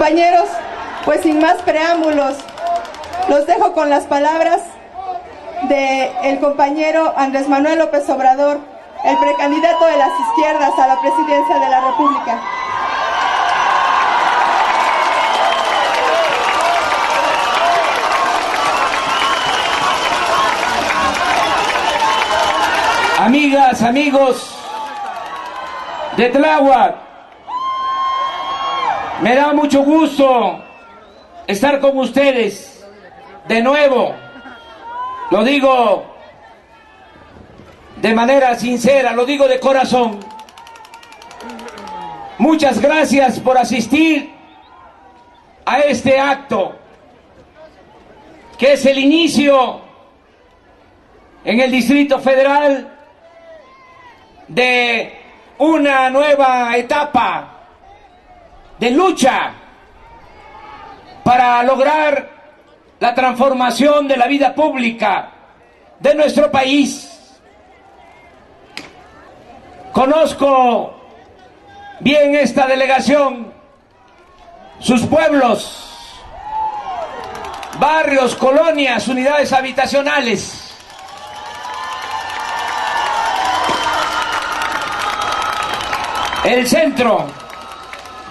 Compañeros, pues sin más preámbulos, los dejo con las palabras del compañero Andrés Manuel López Obrador, el precandidato de las izquierdas a la presidencia de la República. Amigas, amigos de Tláhuac, me da mucho gusto estar con ustedes de nuevo. Lo digo de manera sincera, lo digo de corazón. Muchas gracias por asistir a este acto, que es el inicio en el Distrito Federal de una nueva etapa de lucha para lograr la transformación de la vida pública de nuestro país. Conozco bien esta delegación, sus pueblos, barrios, colonias, unidades habitacionales. El centro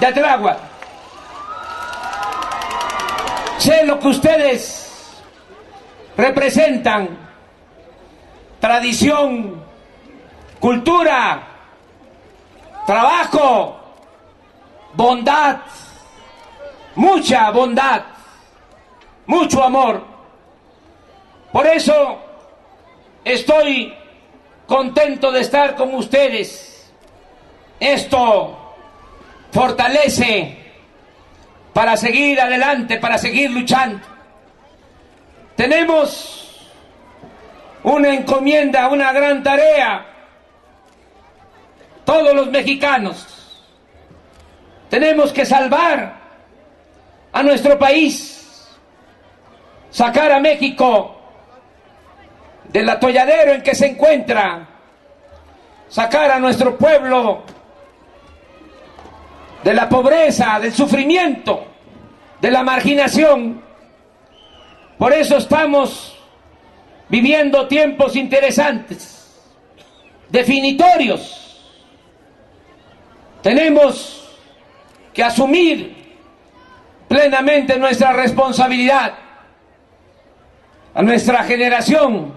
de Tláhuac. Sé lo que ustedes representan: tradición, cultura, trabajo, bondad, mucha bondad, mucho amor. Por eso estoy contento de estar con ustedes. Esto fortalece para seguir adelante, para seguir luchando. Tenemos una encomienda, una gran tarea, todos los mexicanos. Tenemos que salvar a nuestro país, sacar a México del atolladero en que se encuentra, sacar a nuestro pueblo de la pobreza, del sufrimiento, de la marginación. Por eso estamos viviendo tiempos interesantes, definitorios. Tenemos que asumir plenamente nuestra responsabilidad. A nuestra generación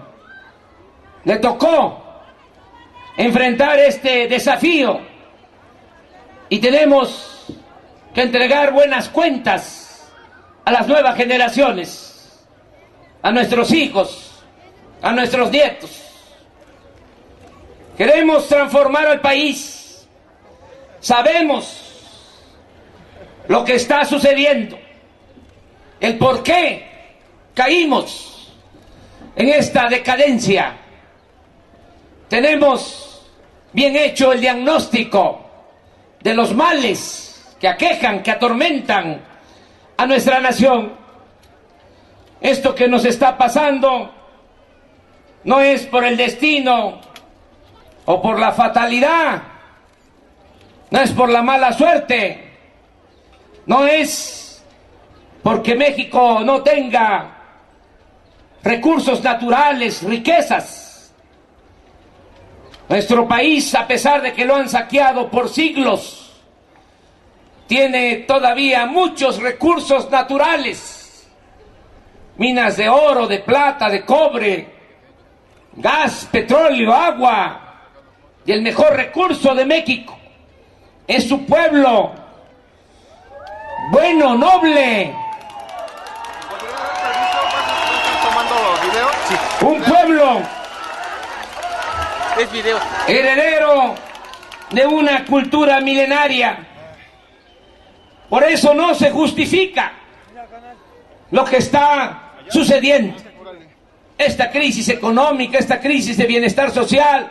le tocó enfrentar este desafío y tenemos que entregar buenas cuentas a las nuevas generaciones, a nuestros hijos, a nuestros nietos. Queremos transformar al país. Sabemos lo que está sucediendo, el por qué caímos en esta decadencia. Tenemos bien hecho el diagnóstico de los males que aquejan, que atormentan a nuestra nación. Esto que nos está pasando no es por el destino o por la fatalidad, no es por la mala suerte, no es porque México no tenga recursos naturales, riquezas. Nuestro país, a pesar de que lo han saqueado por siglos, tiene todavía muchos recursos naturales: minas de oro, de plata, de cobre, gas, petróleo, agua. Y el mejor recurso de México es su pueblo, bueno, noble. Un pueblo heredero de una cultura milenaria. Por eso no se justifica lo que está sucediendo. Esta crisis económica, esta crisis de bienestar social,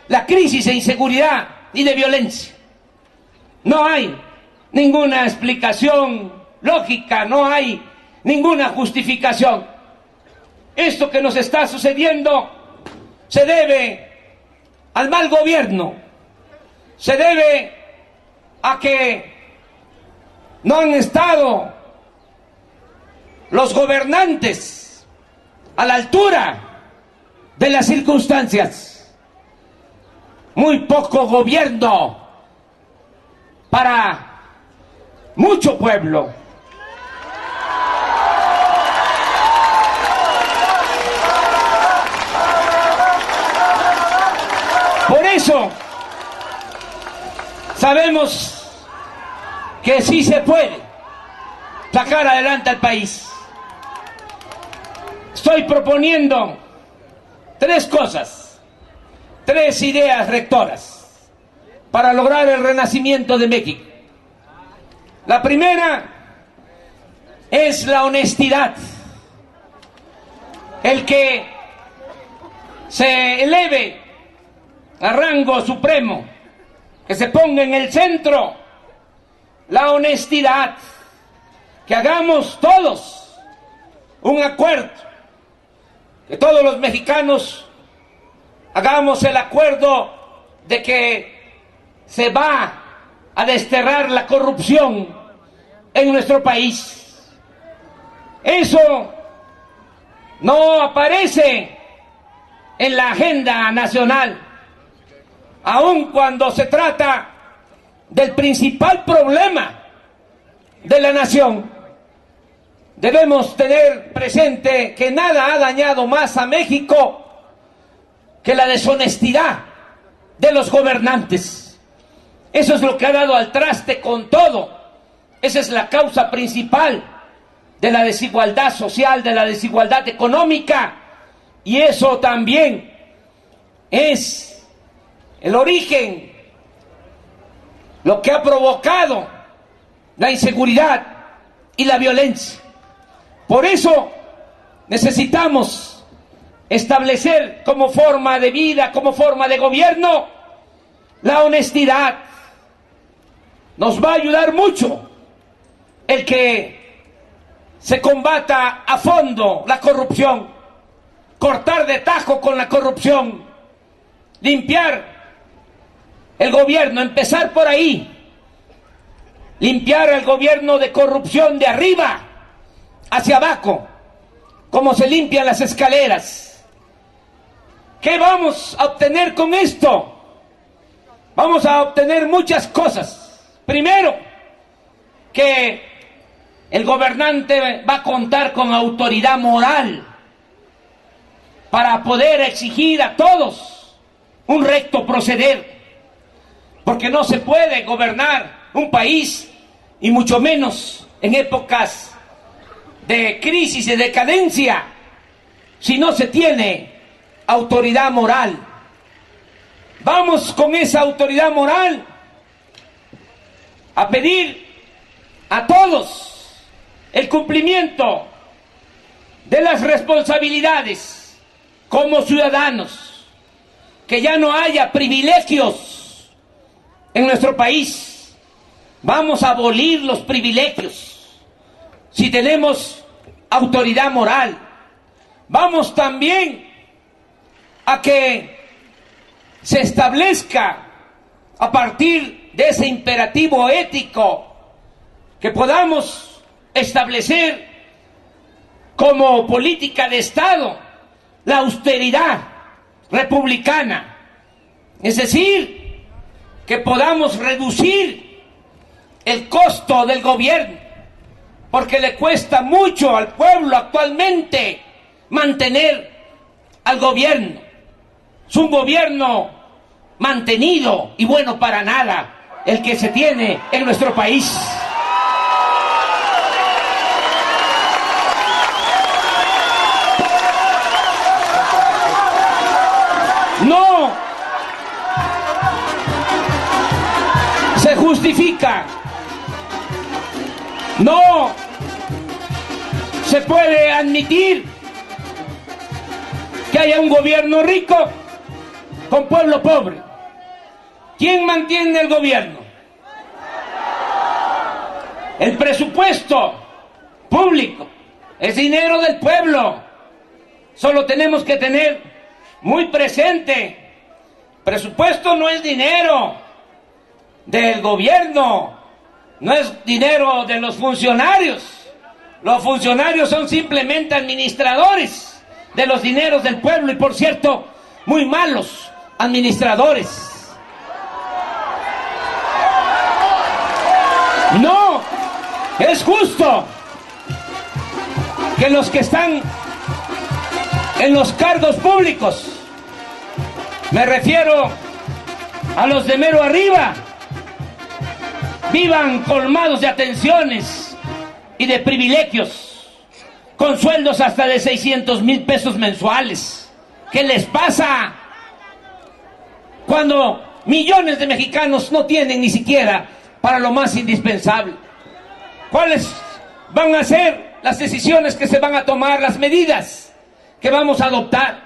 la crisis de inseguridad y de violencia. No hay ninguna explicación lógica, no hay ninguna justificación. Esto que nos está sucediendo se debe al mal gobierno, se debe a que no han estado los gobernantes a la altura de las circunstancias. Muy poco gobierno para mucho pueblo. Por eso sabemos que sí se puede sacar adelante al país. Estoy proponiendo tres cosas, tres ideas rectoras para lograr el renacimiento de México. La primera es la honestidad. El que se eleve a rango supremo, que se ponga en el centro la honestidad, que hagamos todos un acuerdo, que todos los mexicanos hagamos el acuerdo de que se va a desterrar la corrupción en nuestro país. Eso no aparece en la agenda nacional, aun cuando se trata del principal problema de la nación. Debemos tener presente que nada ha dañado más a México que la deshonestidad de los gobernantes. Eso es lo que ha dado al traste con todo. Esa es la causa principal de la desigualdad social, de la desigualdad económica, y eso también es el origen, lo que ha provocado la inseguridad y la violencia. Por eso necesitamos establecer como forma de vida, como forma de gobierno, la honestidad. Nos va a ayudar mucho el que se combata a fondo la corrupción, cortar de tajo con la corrupción, limpiar el gobierno, empezar por ahí, limpiar el gobierno de corrupción de arriba hacia abajo, como se limpian las escaleras. ¿Qué vamos a obtener con esto? Vamos a obtener muchas cosas. Primero, que el gobernante va a contar con autoridad moral para poder exigir a todos un recto proceder, porque no se puede gobernar un país, y mucho menos en épocas de crisis y decadencia, si no se tiene autoridad moral. Vamos con esa autoridad moral a pedir a todos el cumplimiento de las responsabilidades como ciudadanos, que ya no haya privilegios en nuestro país. Vamos a abolir los privilegios si tenemos autoridad moral. Vamos también a que se establezca, a partir de ese imperativo ético, que podamos establecer como política de Estado la austeridad republicana, es decir, que podamos reducir el costo del gobierno, porque le cuesta mucho al pueblo actualmente mantener al gobierno. Es un gobierno mantenido y bueno para nada el que se tiene en nuestro país. No se justifica, no se puede admitir que haya un gobierno rico con pueblo pobre. ¿Quién mantiene el gobierno? El presupuesto público es dinero del pueblo. Solo tenemos que tener muy presente: presupuesto no es dinero del gobierno, no es dinero de los funcionarios. Los funcionarios son simplemente administradores de los dineros del pueblo y, por cierto, muy malos administradores. No es justo que los que están en los cargos públicos, me refiero a los de mero arriba, vivan colmados de atenciones y de privilegios, con sueldos hasta de 600,000 pesos mensuales. ¿Qué les pasa? Cuando millones de mexicanos no tienen ni siquiera para lo más indispensable. ¿Cuáles van a ser las decisiones que se van a tomar, las medidas que vamos a adoptar?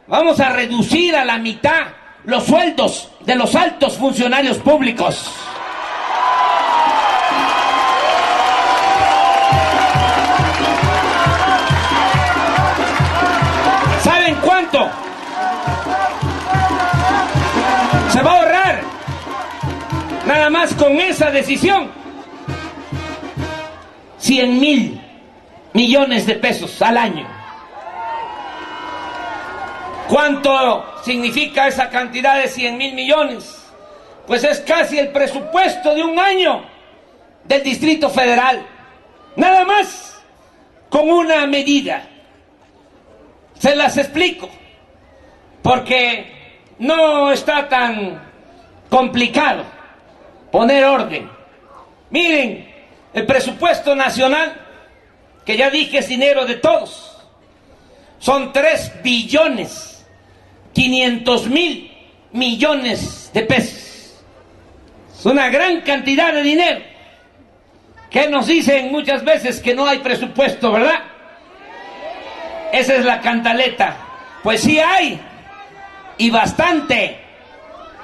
Vamos a reducir a la mitad los sueldos de los altos funcionarios públicos. ¿Saben cuánto se va a ahorrar nada más con esa decisión? 100,000 millones de pesos al año. ¿Cuánto significa esa cantidad de 100,000 millones? Pues es casi el presupuesto de un año del Distrito Federal. Nada más con una medida. Se las explico, porque no está tan complicado poner orden. Miren, el presupuesto nacional, que ya dije es dinero de todos, son 3,500,000 millones de pesos. Es una gran cantidad de dinero. ¿Qué nos dicen muchas veces? Que no hay presupuesto, ¿verdad? Esa es la cantaleta. Pues sí hay, y bastante.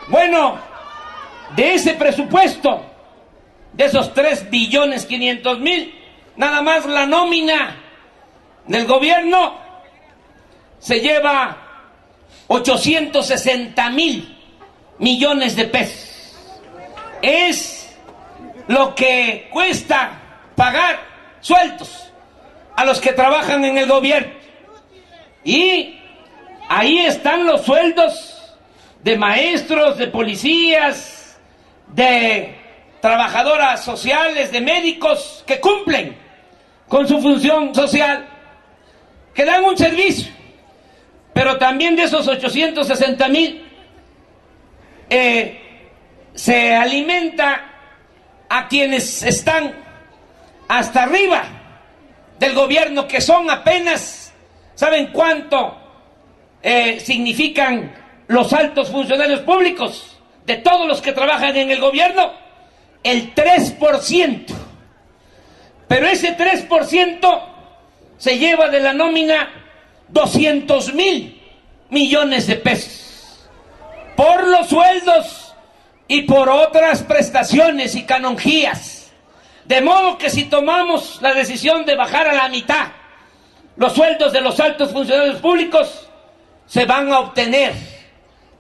Bueno, de ese presupuesto, de esos 3,500,000, nada más la nómina del gobierno se lleva 860,000 millones de pesos. Es lo que cuesta pagar sueldos a los que trabajan en el gobierno. Y ahí están los sueldos de maestros, de policías, de trabajadoras sociales, de médicos que cumplen con su función social, que dan un servicio. Pero también de esos 860,000 se alimenta a quienes están hasta arriba del gobierno, que son apenas, ¿saben cuánto significan los altos funcionarios públicos de todos los que trabajan en el gobierno? El 3%. Pero ese 3% se lleva de la nómina 200,000 millones de pesos por los sueldos y por otras prestaciones y canonjías. De modo que si tomamos la decisión de bajar a la mitad los sueldos de los altos funcionarios públicos, se van a obtener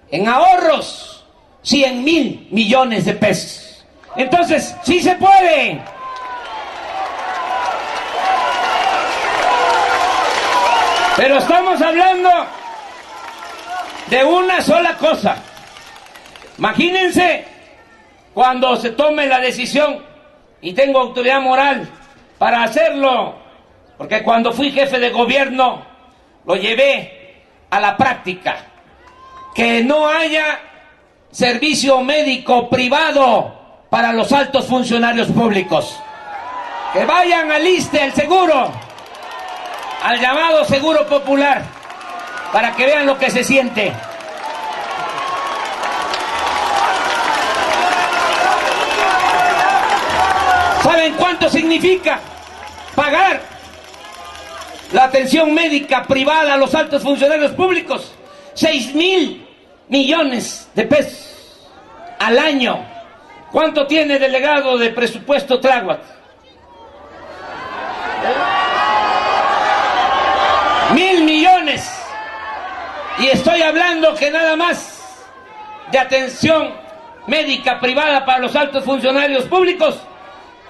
en ahorros 100,000 millones de pesos. Entonces, sí se puede. Pero estamos hablando de una sola cosa. Imagínense cuando se tome la decisión, y tengo autoridad moral para hacerlo, porque cuando fui jefe de gobierno lo llevé a la práctica, que no haya servicio médico privado para los altos funcionarios públicos. Que vayan al ISSSTE, al seguro, al llamado Seguro Popular, para que vean lo que se siente. ¿Saben cuánto significa pagar la atención médica privada a los altos funcionarios públicos? 6,000 millones de pesos al año. ¿Cuánto tiene delegado de presupuesto Tláhuac? 1,000 millones. Y estoy hablando que nada más de atención médica privada para los altos funcionarios públicos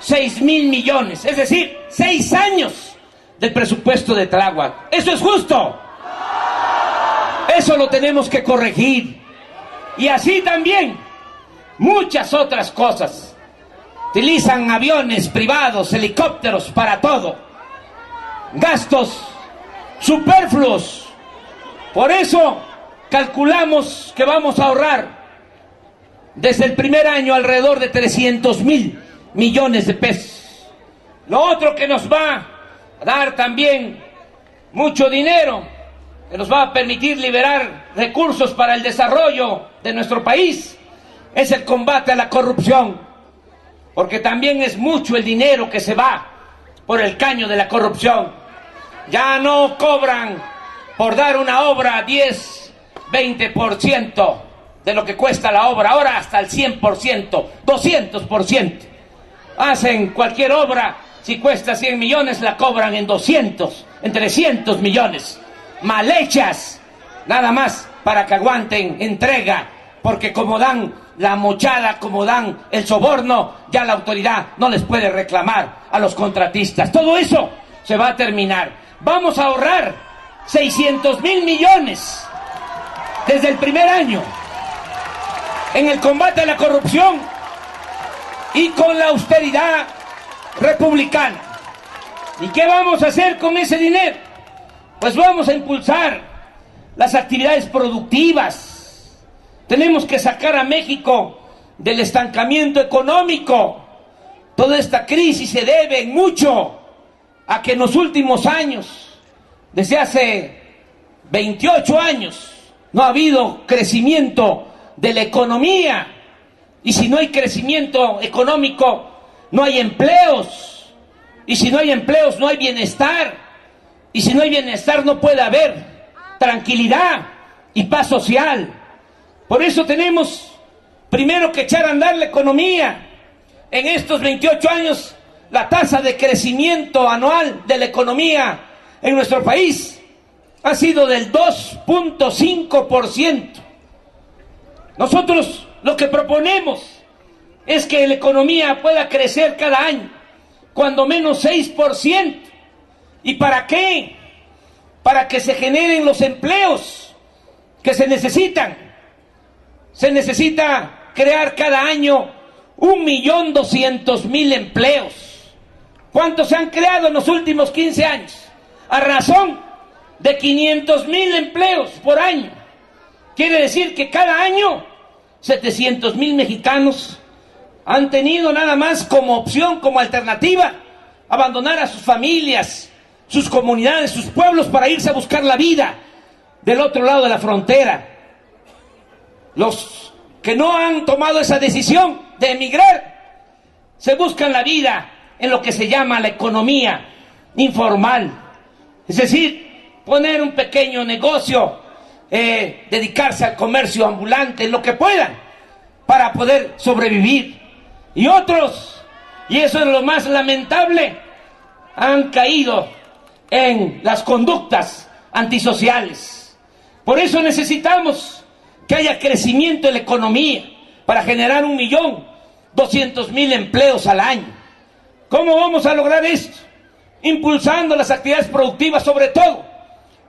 6,000 millones, es decir, 6 años del presupuesto de Tláhuac. ¿Eso es justo? Eso lo tenemos que corregir. Y así también muchas otras cosas. Utilizan aviones privados, helicópteros para todo. Gastos superfluos. Por eso calculamos que vamos a ahorrar desde el primer año alrededor de 300,000 millones de pesos. Lo otro que nos va a dar también mucho dinero, que nos va a permitir liberar recursos para el desarrollo de nuestro país, es el combate a la corrupción, porque también es mucho el dinero que se va por el caño de la corrupción. Ya no cobran por dar una obra 10, 20% de lo que cuesta la obra, ahora hasta el 100%, 200%. Hacen cualquier obra, si cuesta 100 millones, la cobran en 200, en 300 millones. Mal hechas, nada más para que aguanten entrega, porque como dan la mochada, como dan el soborno, ya la autoridad no les puede reclamar a los contratistas. Todo eso se va a terminar. Vamos a ahorrar 600,000 millones desde el primer año en el combate a la corrupción y con la austeridad republicana. ¿Y qué vamos a hacer con ese dinero? Pues vamos a impulsar las actividades productivas. Tenemos que sacar a México del estancamiento económico. Toda esta crisis se debe mucho a que en los últimos años, desde hace 28 años, no ha habido crecimiento de la economía. Y si no hay crecimiento económico, no hay empleos. Y si no hay empleos, no hay bienestar. Y si no hay bienestar, no puede haber tranquilidad y paz social. Por eso tenemos primero que echar a andar la economía. En estos 28 años, la tasa de crecimiento anual de la economía en nuestro país ha sido del 2.5%. Nosotros lo que proponemos es que la economía pueda crecer cada año, cuando menos 6%. ¿Y para qué? Para que se generen los empleos que se necesitan. Se necesita crear cada año 1.200.000 empleos. ¿Cuántos se han creado en los últimos 15 años? A razón de 500.000 empleos por año. Quiere decir que cada año 700.000 mexicanos han tenido nada más como opción, como alternativa, abandonar a sus familias, sus comunidades, sus pueblos para irse a buscar la vida del otro lado de la frontera. Los que no han tomado esa decisión de emigrar se buscan la vida en lo que se llama la economía informal, es decir, poner un pequeño negocio, dedicarse al comercio ambulante, lo que puedan, para poder sobrevivir. Y otros, y eso es lo más lamentable, han caído en las conductas antisociales. Por eso necesitamos que haya crecimiento en la economía para generar 1.200.000 empleos al año. ¿Cómo vamos a lograr esto? Impulsando las actividades productivas, sobre todo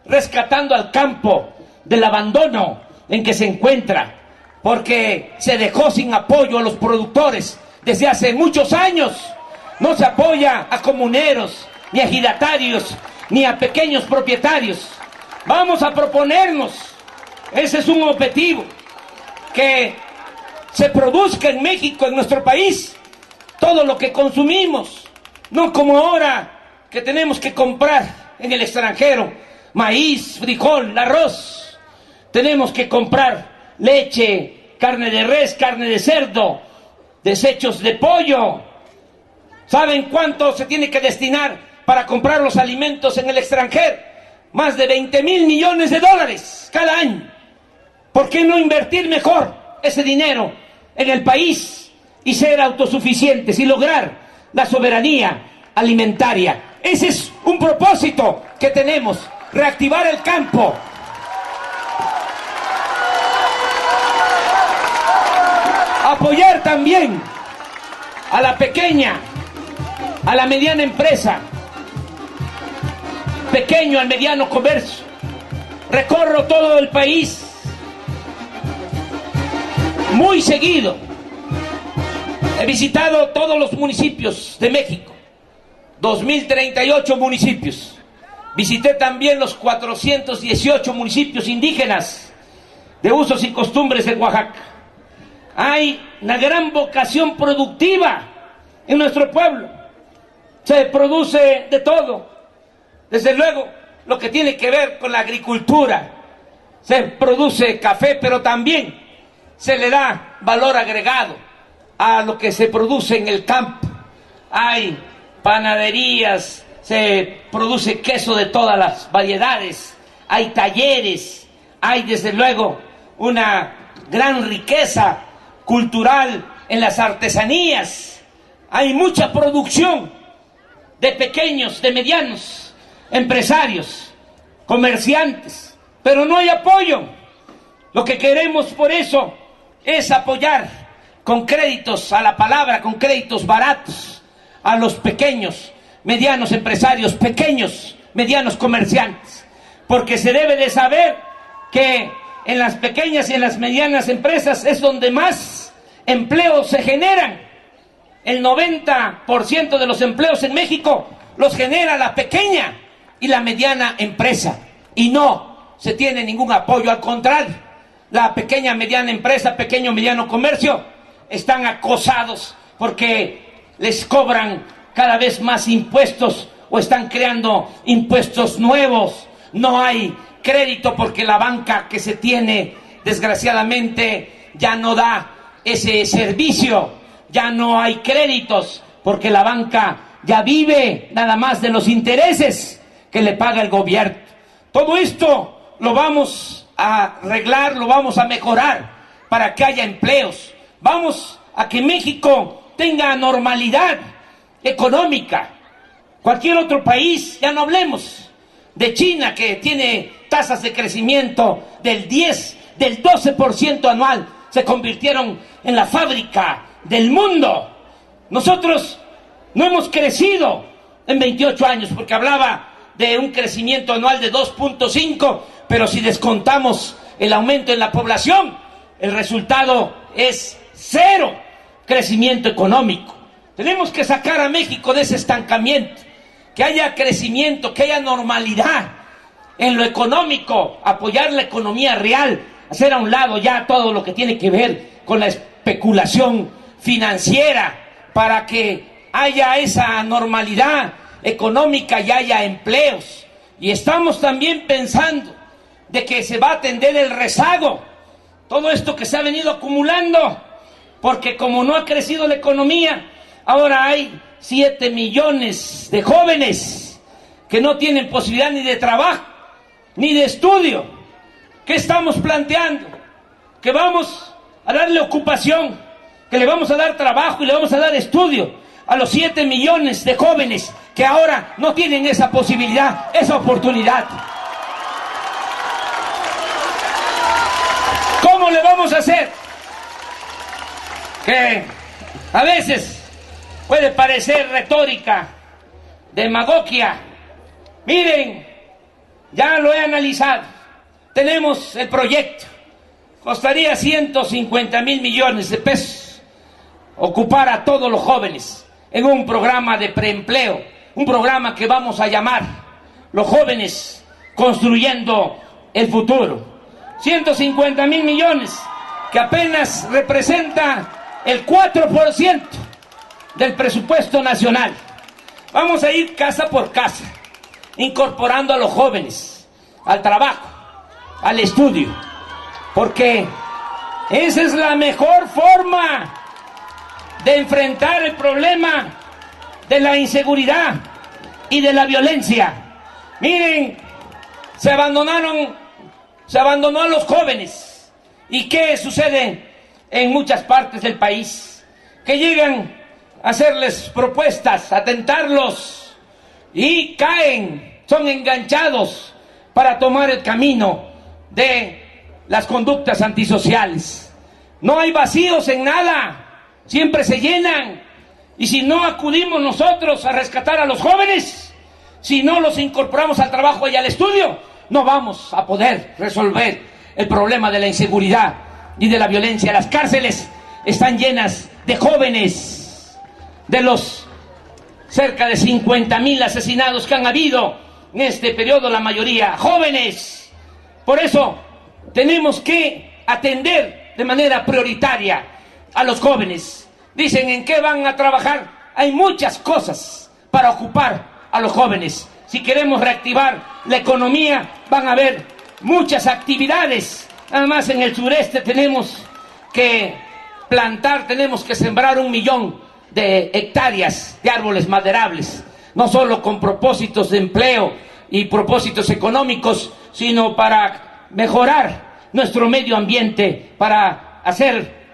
rescatando al campo del abandono en que se encuentra, porque se dejó sin apoyo a los productores desde hace muchos años. No se apoya a comuneros, ni a ejidatarios, ni a pequeños propietarios. Vamos a proponernos, ese es un objetivo, que se produzca en México, en nuestro país, todo lo que consumimos, no como ahora que tenemos que comprar en el extranjero maíz, frijol, arroz. Tenemos que comprar leche, carne de res, carne de cerdo, desechos de pollo. ¿Saben cuánto se tiene que destinar para comprar los alimentos en el extranjero? Más de 20,000 millones de dólares cada año. ¿Por qué no invertir mejor ese dinero en el país y ser autosuficientes y lograr la soberanía alimentaria? Ese es un propósito que tenemos, reactivar el campo. Apoyar también a la pequeña a la mediana empresa, pequeño al mediano comercio. Recorro todo el país muy seguido. He visitado todos los municipios de México, 2038 municipios. Visité también los 418 municipios indígenas de usos y costumbres de Oaxaca. Hay una gran vocación productiva en nuestro pueblo. Se produce de todo. Desde luego, lo que tiene que ver con la agricultura. Se produce café, pero también se le da valor agregado a lo que se produce en el campo. Hay panaderías, se produce queso de todas las variedades, hay talleres, hay desde luego una gran riqueza cultural en las artesanías, hay mucha producción de pequeños, de medianos empresarios, comerciantes, pero no hay apoyo. Lo que queremos por eso es apoyar con créditos a la palabra, con créditos baratos a los pequeños, medianos empresarios, pequeños, medianos comerciantes, porque se debe de saber que en las pequeñas y en las medianas empresas es donde más empleos se generan. El 90% de los empleos en México los genera la pequeña y la mediana empresa, y no se tiene ningún apoyo. Al contrario, la pequeña, mediana empresa, pequeño, mediano comercio están acosados porque les cobran cada vez más impuestos o están creando impuestos nuevos. No hay crédito porque la banca que se tiene, desgraciadamente, ya no da ese servicio. Ya no hay créditos porque la banca ya vive nada más de los intereses que le paga el gobierno. Todo esto lo vamos a arreglar, lo vamos a mejorar para que haya empleos. Vamos a que México tenga normalidad económica. Cualquier otro país, ya no hablemos de China, que tiene tasas de crecimiento del 10, del 12% anual, se convirtieron en la fábrica del mundo. Nosotros no hemos crecido en 28 años, porque hablaba de un crecimiento anual de 2.5, pero si descontamos el aumento en la población, el resultado es cero crecimiento económico. Tenemos que sacar a México de ese estancamiento, que haya crecimiento, que haya normalidad en lo económico, apoyar la economía real, hacer a un lado ya todo lo que tiene que ver con la especulación financiera, para que haya esa normalidad económica y haya empleos. Y estamos también pensando de que se va a atender el rezago, todo esto que se ha venido acumulando, porque como no ha crecido la economía, ahora hay 7 millones de jóvenes que no tienen posibilidad ni de trabajo, ni de estudio. ¿Qué estamos planteando? Que vamos a darle ocupación, que le vamos a dar trabajo y le vamos a dar estudio a los 7 millones de jóvenes que ahora no tienen esa posibilidad, esa oportunidad. ¿Cómo le vamos a hacer? Que a veces puede parecer retórica, demagogia. Miren, ya lo he analizado. Tenemos el proyecto. Costaría 150,000 millones de pesos ocupar a todos los jóvenes en un programa de preempleo, un programa que vamos a llamar Los Jóvenes Construyendo el Futuro. 150,000 millones, que apenas representa el 4% del presupuesto nacional. Vamos a ir casa por casa, incorporando a los jóvenes al trabajo, al estudio, porque esa es la mejor forma de enfrentar el problema de la inseguridad y de la violencia. Miren, se abandonó a los jóvenes. ¿Y qué sucede en muchas partes del país? Que llegan a hacerles propuestas, a tentarlos, y caen, son enganchados para tomar el camino de las conductas antisociales. No hay vacíos en nada, siempre se llenan. Y si no acudimos nosotros a rescatar a los jóvenes, si no los incorporamos al trabajo y al estudio, no vamos a poder resolver el problema de la inseguridad y de la violencia. Las cárceles están llenas de jóvenes, de los cerca de 50,000 asesinados que han habido en este periodo, la mayoría jóvenes. Por eso tenemos que atender de manera prioritaria a los jóvenes. Dicen, ¿en qué van a trabajar? Hay muchas cosas para ocupar a los jóvenes. Si queremos reactivar la economía, van a haber muchas actividades. Además, en el sureste tenemos que plantar, tenemos que sembrar 1 millón de hectáreas de árboles maderables, no solo con propósitos de empleo y propósitos económicos, sino para mejorar nuestro medio ambiente, para hacer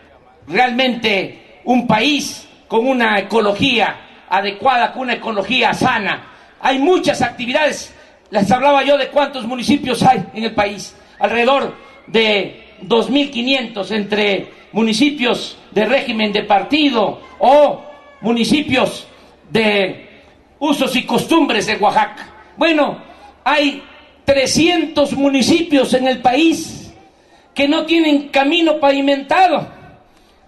realmente un país con una ecología adecuada, con una ecología sana. Hay muchas actividades. Les hablaba yo de cuántos municipios hay en el país, alrededor de 2.500 entre municipios de régimen de partido o municipios de usos y costumbres de Oaxaca. Bueno, hay 300 municipios en el país que no tienen camino pavimentado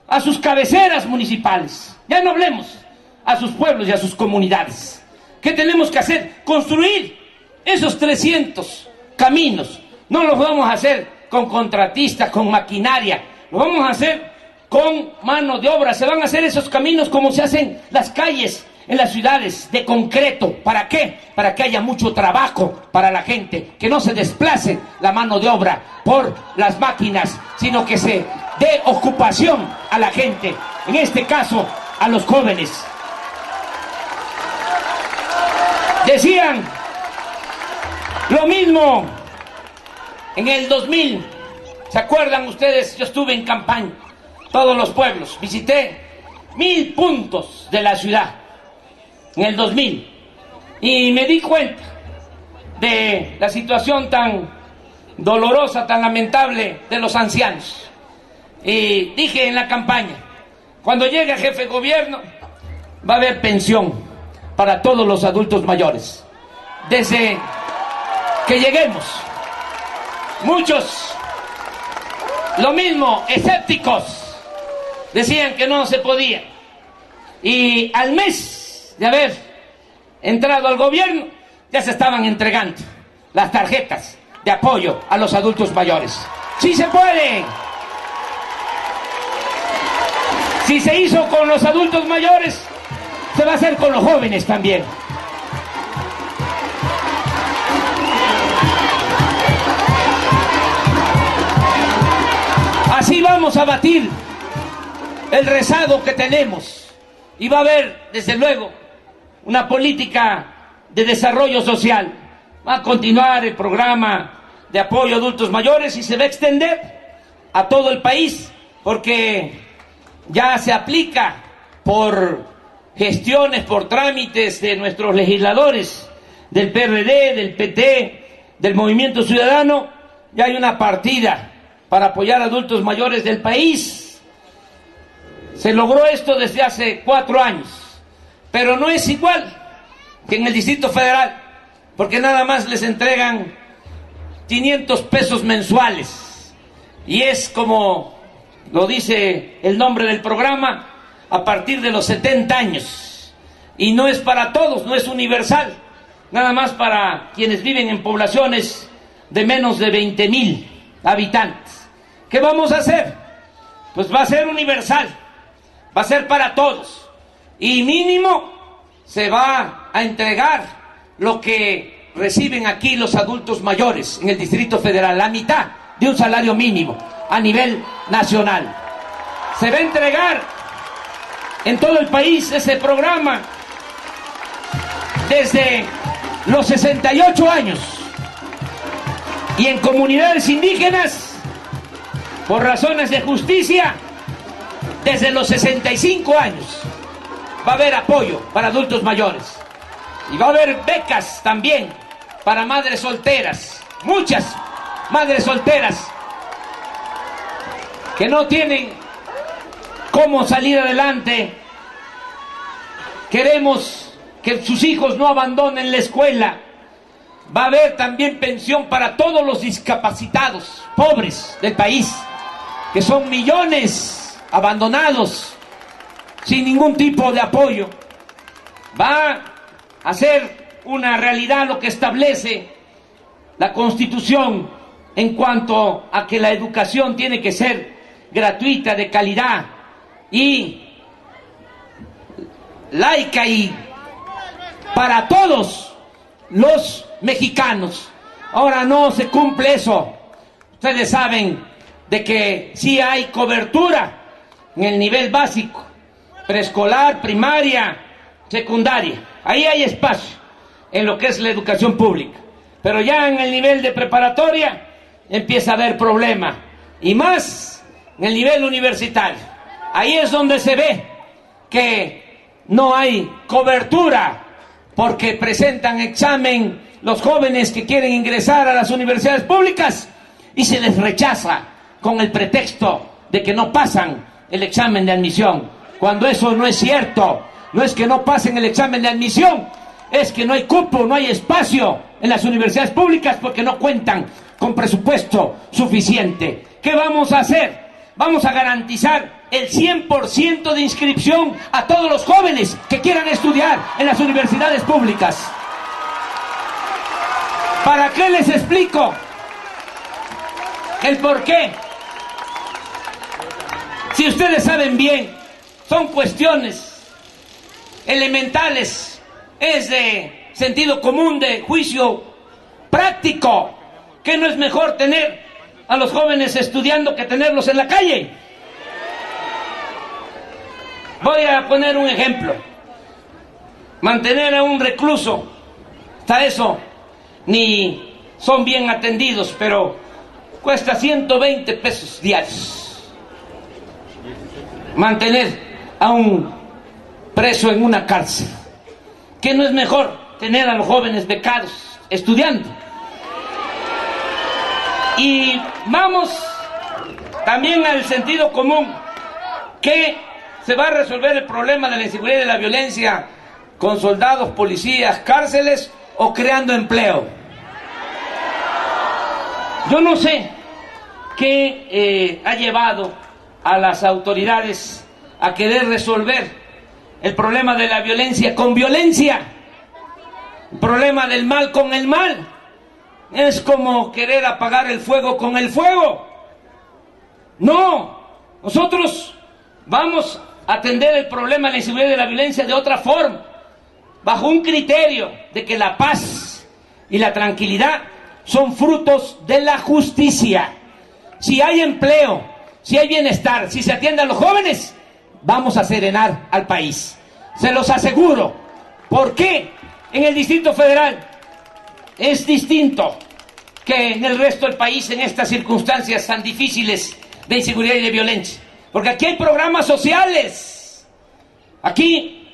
a sus cabeceras municipales. Ya no hablemos a sus pueblos y a sus comunidades. ¿Qué tenemos que hacer? Construir esos 300 caminos. No los vamos a hacer con contratistas, con maquinaria. Lo vamos a hacer con mano de obra. Se van a hacer esos caminos como se hacen las calles en las ciudades, de concreto. ¿Para qué? Para que haya mucho trabajo para la gente, que no se desplace la mano de obra por las máquinas, sino que se dé ocupación a la gente, en este caso a los jóvenes. Decían lo mismo en el 2000. ¿Se acuerdan ustedes? Yo estuve en campaña, todos los pueblos, visité 1000 puntos de la ciudad en el 2000 y me di cuenta de la situación tan dolorosa, tan lamentable de los ancianos. Y dije en la campaña, cuando llegue el jefe de gobierno va a haber pensión para todos los adultos mayores. Desde que lleguemos, muchos, lo mismo, escépticos, decían que no se podía. Y al mes de haber entrado al gobierno, ya se estaban entregando las tarjetas de apoyo a los adultos mayores. ¡Sí se puede! Si se hizo con los adultos mayores, se va a hacer con los jóvenes también. Así vamos a batir el rezago que tenemos y va a haber, desde luego, una política de desarrollo social. Va a continuar el programa de apoyo a adultos mayores y se va a extender a todo el país, porque ya se aplica por gestiones, por trámites de nuestros legisladores del PRD, del PT, del Movimiento Ciudadano. Ya hay una partida para apoyar a adultos mayores del país. Se logró esto desde hace 4 años, pero no es igual que en el Distrito Federal, porque nada más les entregan 500 pesos mensuales, y es como lo dice el nombre del programa, a partir de los 70 años, y no es para todos, no es universal, nada más para quienes viven en poblaciones de menos de 20,000 habitantes. ¿Qué vamos a hacer? Pues va a ser universal, va a ser para todos, y mínimo se va a entregar lo que reciben aquí los adultos mayores en el Distrito Federal, la mitad de un salario mínimo a nivel nacional. Se va a entregar en todo el país ese programa desde los 68 años, y en comunidades indígenas, por razones de justicia, desde los 65 años. Va a haber apoyo para adultos mayores y va a haber becas también para madres solteras, muchas madres solteras que no tienen cómo salir adelante queremos que sus hijos no abandonen la escuela. Va a haber también pensión para todos los discapacitados, pobres del país, que son millones abandonados, sin ningún tipo de apoyo. Va a ser una realidad lo que establece la Constitución en cuanto a que la educación tiene que ser gratuita, de calidad y laica y para todos los mexicanos. Ahora no se cumple eso. Ustedes saben de que sí hay cobertura en el nivel básico, preescolar, primaria, secundaria. Ahí hay espacio en lo que es la educación pública. Pero ya en el nivel de preparatoria empieza a haber problema. Y más en el nivel universitario. Ahí es donde se ve que no hay cobertura, porque presentan examen los jóvenes que quieren ingresar a las universidades públicas y se les rechaza con el pretexto de que no pasan el examen de admisión, cuando eso no es cierto. No es que no pasen el examen de admisión, es que no hay cupo, no hay espacio en las universidades públicas porque no cuentan con presupuesto suficiente. ¿Qué vamos a hacer? Vamos a garantizar el 100% de inscripción a todos los jóvenes que quieran estudiar en las universidades públicas. ¿Para qué les explico el por qué? Si ustedes saben bien, son cuestiones elementales, es de sentido común, de juicio práctico, que no es mejor tener a los jóvenes estudiando que tenerlos en la calle. Voy a poner un ejemplo. Mantener a un recluso, hasta eso, ni son bien atendidos, pero cuesta 120 pesos diarios. Mantener a un preso en una cárcel. ¿Qué no es mejor tener a los jóvenes becados estudiando? Y vamos también al sentido común, que se va a resolver el problema de la inseguridad y de la violencia con soldados, policías, cárceles o creando empleo. Yo no sé qué ha llevado a las autoridades a querer resolver el problema de la violencia con violencia, el problema del mal con el mal. Es como querer apagar el fuego con el fuego. No, nosotros vamos a atender el problema de la inseguridad y de la violencia de otra forma, bajo un criterio de que la paz y la tranquilidad son frutos de la justicia. Si hay empleo, si hay bienestar, si se atiende a los jóvenes, vamos a serenar al país. Se los aseguro. ¿Por qué en el Distrito Federal es distinto que en el resto del país en estas circunstancias tan difíciles de inseguridad y de violencia? Porque aquí hay programas sociales. Aquí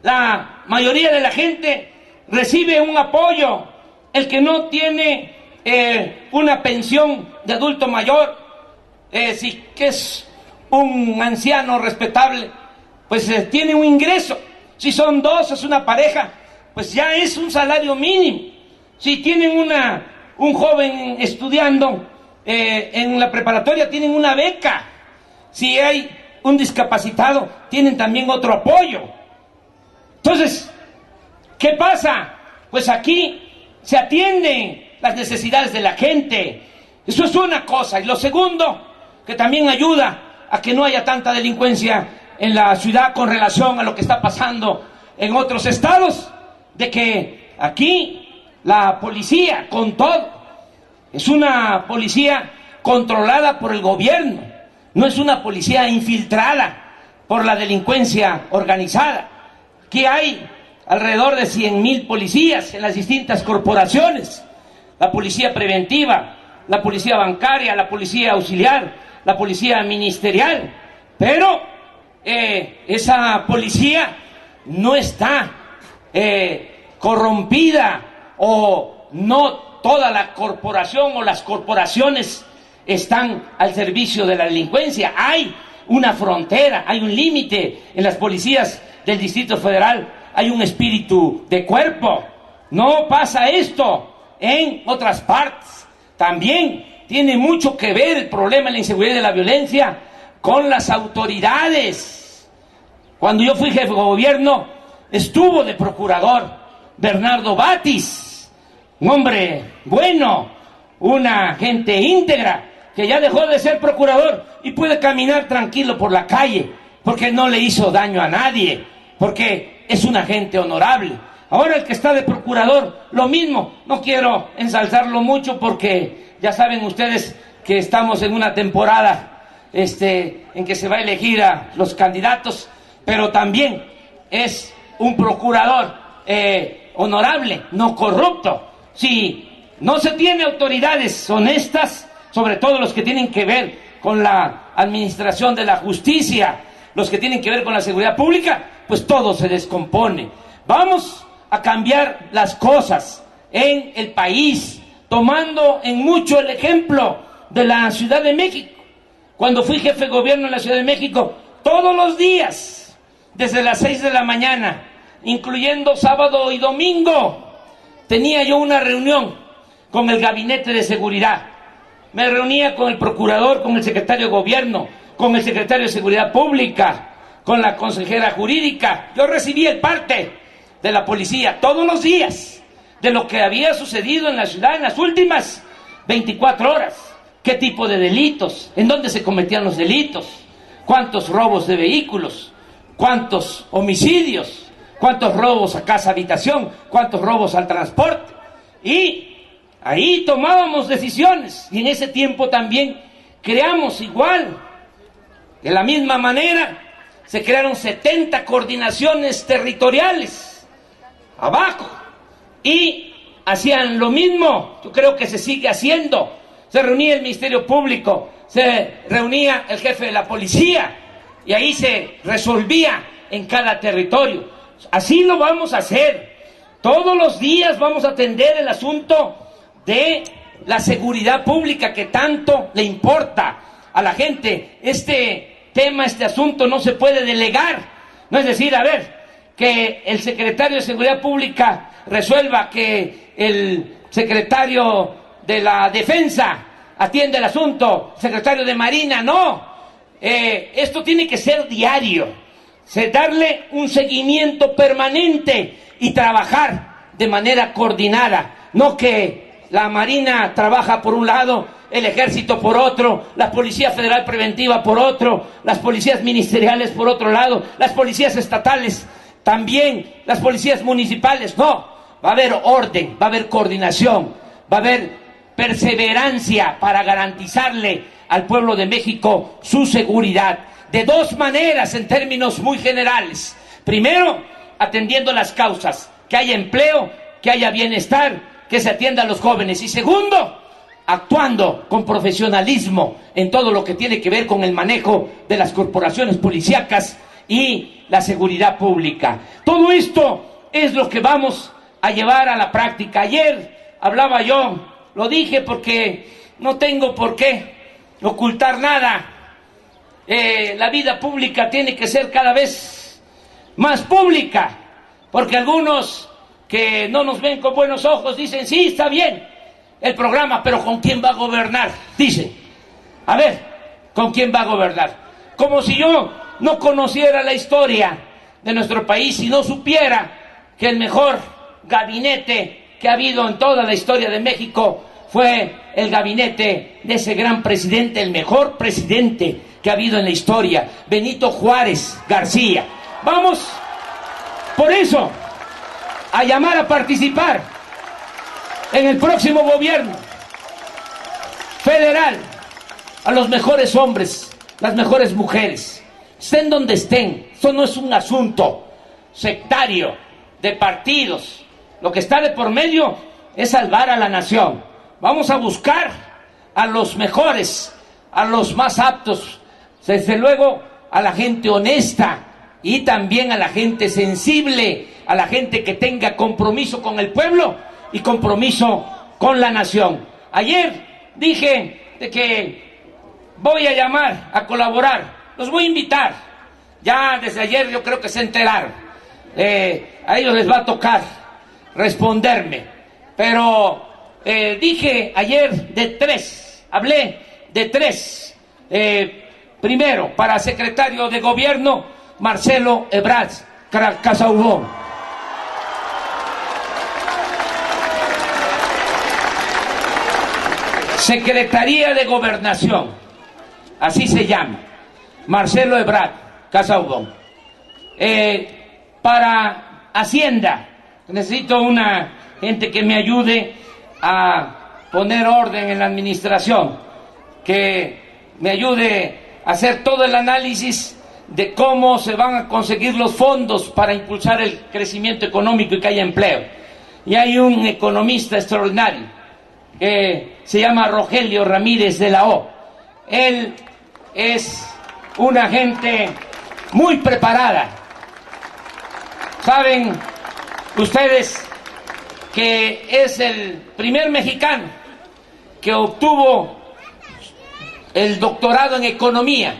la mayoría de la gente recibe un apoyo. El que no tiene una pensión de adulto mayor, si que es un anciano respetable, pues tiene un ingreso. Si son dos, es una pareja, pues ya es un salario mínimo. Si tienen un joven estudiando en la preparatoria, tienen una beca. Si hay un discapacitado, tienen también otro apoyo. Entonces, ¿qué pasa? Pues aquí se atienden las necesidades de la gente. Eso es una cosa. Y lo segundo, que también ayuda a que no haya tanta delincuencia en la ciudad con relación a lo que está pasando en otros estados, de que aquí la policía, con todo, es una policía controlada por el gobierno, no es una policía infiltrada por la delincuencia organizada. Aquí hay alrededor de 100,000 policías en las distintas corporaciones: la policía preventiva, la policía bancaria, la policía auxiliar, la policía ministerial. Pero esa policía no está corrompida, o no toda la corporación o las corporaciones están al servicio de la delincuencia. Hay una frontera, hay un límite en las policías del Distrito Federal hay un espíritu de cuerpo. No pasa esto en otras partes. También tiene mucho que ver el problema de la inseguridad y de la violencia con las autoridades. Cuando yo fui jefe de gobierno, estuvo de procurador Bernardo Batis, un hombre bueno, una gente íntegra, que ya dejó de ser procurador y puede caminar tranquilo por la calle, porque no le hizo daño a nadie, porque es una gente honorable. Ahora el que está de procurador, lo mismo. No quiero ensalzarlo mucho porque ya saben ustedes que estamos en una temporada en que se va a elegir a los candidatos, pero también es un procurador honorable, no corrupto. Si no se tiene autoridades honestas, sobre todo los que tienen que ver con la administración de la justicia, los que tienen que ver con la seguridad pública, pues todo se descompone. Vamos a cambiar las cosas en el país, tomando en mucho el ejemplo de la Ciudad de México. Cuando fui jefe de gobierno en la Ciudad de México, todos los días, desde las 6 de la mañana, incluyendo sábado y domingo, tenía yo una reunión con el gabinete de seguridad. Me reunía con el procurador, con el secretario de gobierno, con el secretario de seguridad pública, con la consejera jurídica. Yo recibía el parte de la policía todos los días de lo que había sucedido en la ciudad en las últimas 24 horas. ¿Qué tipo de delitos? ¿En dónde se cometían los delitos? ¿Cuántos robos de vehículos? ¿Cuántos homicidios? ¿Cuántos robos a casa habitación? ¿Cuántos robos al transporte? Y ahí tomábamos decisiones, y en ese tiempo también creamos igual. De la misma manera, se crearon 70 coordinaciones territoriales abajo, y hacían lo mismo. Yo creo que se sigue haciendo. Se reunía el Ministerio Público, se reunía el jefe de la policía, y ahí se resolvía en cada territorio. Así lo vamos a hacer. Todos los días vamos a atender el asunto de la seguridad pública que tanto le importa a la gente. Este tema, este asunto no se puede delegar. No es decir, a ver, que el secretario de Seguridad Pública resuelva, que el secretario de la Defensa atiende el asunto, secretario de Marina, no. Esto tiene que ser diario, darle un seguimiento permanente y trabajar de manera coordinada, no que la Marina trabaja por un lado, el Ejército por otro, la Policía Federal Preventiva por otro, las policías ministeriales por otro lado, las policías estatales también, las policías municipales. No, va a haber orden, va a haber coordinación, va a haber perseverancia para garantizarle al pueblo de México su seguridad, de dos maneras en términos muy generales. Primero, atendiendo las causas, que haya empleo, que haya bienestar, que se atienda a los jóvenes. Y segundo, actuando con profesionalismo en todo lo que tiene que ver con el manejo de las corporaciones policíacas y la seguridad pública. Todo esto es lo que vamos a llevar a la práctica. Ayer hablaba yo, lo dije porque no tengo por qué ocultar nada. La vida pública tiene que ser cada vez más pública, porque algunos que no nos ven con buenos ojos dicen, sí, está bien el programa, pero ¿con quién va a gobernar? Dicen, a ver, ¿con quién va a gobernar? Como si yo no conociera la historia de nuestro país y no supiera que el mejor gabinete que ha habido en toda la historia de México fue el gabinete de ese gran presidente, el mejor presidente que ha habido en la historia, Benito Juárez García. Vamos, por eso, a llamar a participar en el próximo gobierno federal a los mejores hombres, las mejores mujeres, estén donde estén. Esto no es un asunto sectario de partidos. Lo que está de por medio es salvar a la nación. Vamos a buscar a los mejores, a los más aptos, desde luego a la gente honesta y también a la gente sensible, a la gente que tenga compromiso con el pueblo y compromiso con la nación. Ayer dije de que voy a llamar a colaborar, los voy a invitar. Ya desde ayer yo creo que se enteraron. a ellos les va a tocar responderme. Pero dije ayer de tres, hablé de tres. Primero, para secretario de gobierno, Marcelo Ebrard Casaubon. Secretaría de Gobernación, así se llama, Marcelo Ebrard Casaubon. Para Hacienda, necesito una gente que me ayude a poner orden en la administración, que me ayude a hacer todo el análisis de cómo se van a conseguir los fondos para impulsar el crecimiento económico y que haya empleo. Y hay un economista extraordinario que se llama Rogelio Ramírez de la O. Él es una gente muy preparada. Saben ustedes que es el primer mexicano que obtuvo el doctorado en economía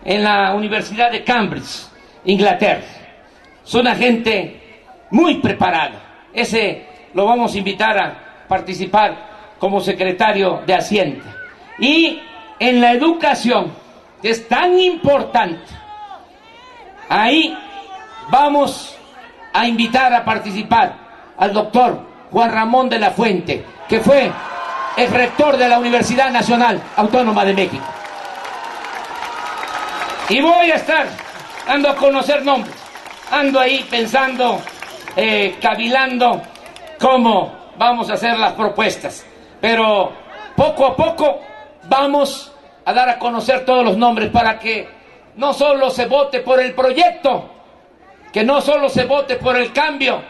en la Universidad de Cambridge, Inglaterra. Es una gente muy preparada. Ese lo vamos a invitar a participar como secretario de Hacienda. Y en la educación, que es tan importante, ahí vamos a invitar a participar al doctor Juan Ramón de la Fuente, que fue el rector de la Universidad Nacional Autónoma de México. Y voy a estar dando a conocer nombres, ando ahí pensando, cavilando cómo vamos a hacer las propuestas. Pero poco a poco vamos a dar a conocer todos los nombres para que no solo se vote por el proyecto, que no solo se vote por el cambio,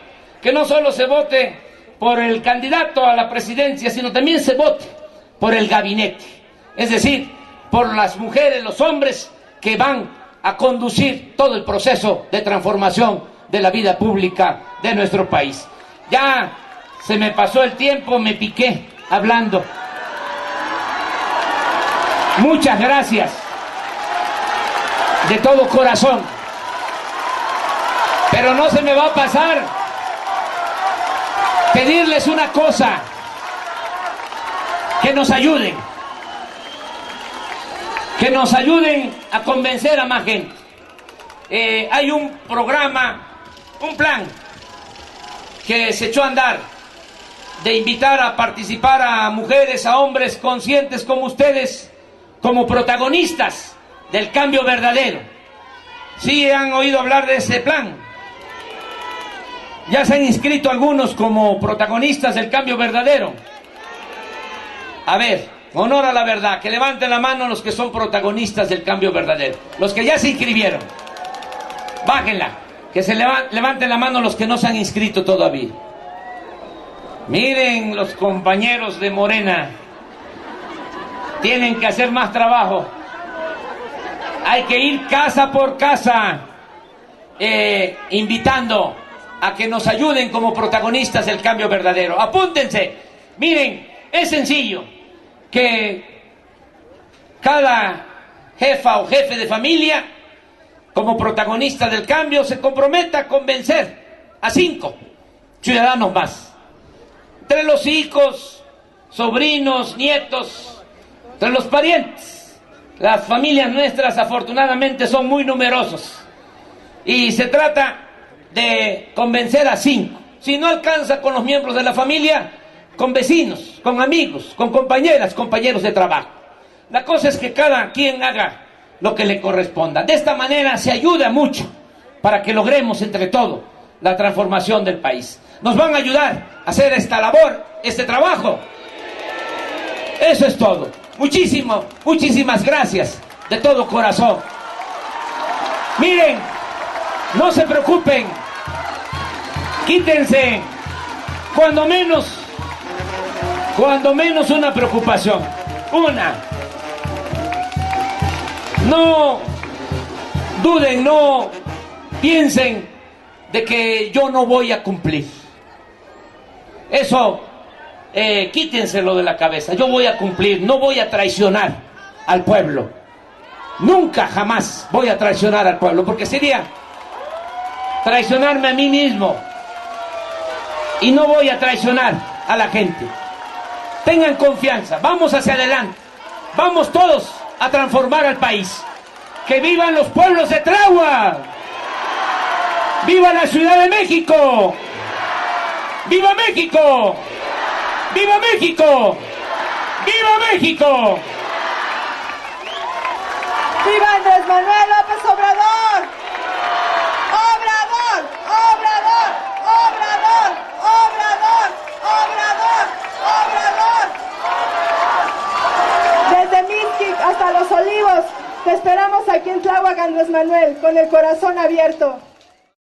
que no solo se vote por el candidato a la presidencia, sino también se vote por el gabinete. Es decir, por las mujeres, los hombres que van a conducir todo el proceso de transformación de la vida pública de nuestro país. Ya se me pasó el tiempo, me piqué hablando. Muchas gracias de todo corazón, pero no se me va a pasar pedirles una cosa: que nos ayuden a convencer a más gente. Hay un programa, un plan que se echó a andar de invitar a participar a mujeres, a hombres conscientes como ustedes, como protagonistas del cambio verdadero. ¿Sí han oído hablar de ese plan? ¿Ya se han inscrito algunos como protagonistas del cambio verdadero? A ver, honor a la verdad, que levanten la mano los que son protagonistas del cambio verdadero. Los que ya se inscribieron, bájenla. Que se levanten la mano los que no se han inscrito todavía. Miren, los compañeros de Morena tienen que hacer más trabajo. Hay que ir casa por casa, invitando a que nos ayuden como protagonistas del cambio verdadero. Apúntense. Miren, es sencillo que cada jefa o jefe de familia, como protagonista del cambio, se comprometa a convencer a 5 ciudadanos más. Entre los hijos, sobrinos, nietos, entre los parientes. Las familias nuestras afortunadamente son muy numerosos. Y se trata de convencer a 5. Si no alcanza con los miembros de la familia, con vecinos, con amigos, con compañeras, compañeros de trabajo. La cosa es que cada quien haga lo que le corresponda. De esta manera se ayuda mucho para que logremos entre todos la transformación del país. Nos van a ayudar a hacer esta labor, este trabajo. Eso es todo. Muchísimas gracias de todo corazón. Miren, no se preocupen. Quítense cuando menos una preocupación. Una. No duden, no piensen de que yo no voy a cumplir. Eso, quítenselo de la cabeza. Yo voy a cumplir, no voy a traicionar al pueblo. Nunca, jamás voy a traicionar al pueblo, porque sería traicionarme a mí mismo. Y no voy a traicionar a la gente. Tengan confianza, vamos hacia adelante. Vamos todos a transformar al país. ¡Que vivan los pueblos de Tláhuac! ¡Viva la Ciudad de México! ¡Viva México! ¡Viva México! ¡Viva México! ¡Viva Andrés Manuel López Obrador! ¡Obrador! ¡Obrador! ¡Obrador! ¡Obrador! ¡Obrador! ¡Obrador! Desde Mixquic hasta Los Olivos, te esperamos aquí en Tláhuac, Andrés Manuel, con el corazón abierto.